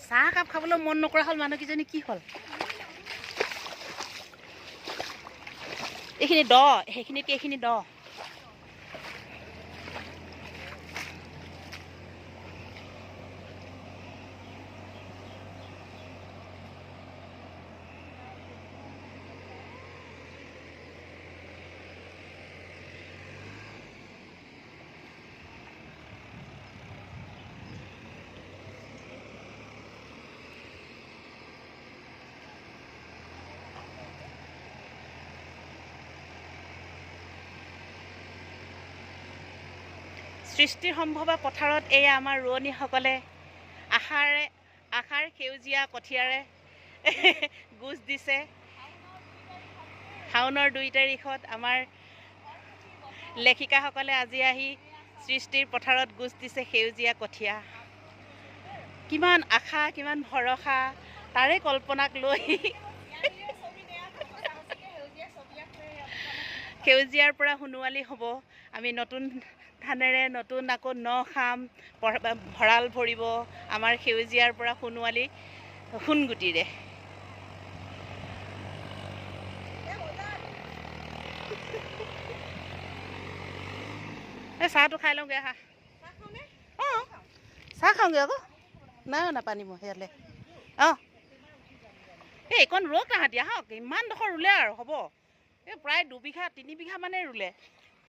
চাহ কাপ খাবলৈ মন নকৰা হ'ল মানুহকেইজনী কি হ'ল এইখিনি দ সেইখিনিতকে এইখিনি দ সৃষ্টিৰ সম্ভৱা পথাৰত এয়া আমাৰ ৰোৱনীসকলে আশাৰ সেউজীয়া কঠীয়াৰে গোজ দিছে শাওনৰ 2 তাৰিখত আমাৰ লেখিকাসকলে আজি আহি সৃষ্টিৰ পথাৰত গোজ দিছে সেউজীয়া কঠীয়া কিমান আশা কিমান ভৰসা তাৰে কল্পনাক লৈ সেউজীয়াৰ পৰা সোণোৱালী হ'ব আমি নতুন ধানেৰে নতুন আকৌ ন খাম ভঁৰাল ভৰিব আমাৰ সেউজীয়াৰ পৰা সোণোৱালী সোণগুটিৰে এই চাহটো খাই লওঁগৈ আহা অঁ চাহ খাওঁগৈ আকৌ নাই নাপানী মই ইয়ালৈ অঁ এই এইকণ ৰোক তাহাঁতি আহক ইমান ডোখৰ ৰুলে আৰু হ'ব এই প্ৰায় 2 বিঘা 3 বিঘা মানে ৰুলে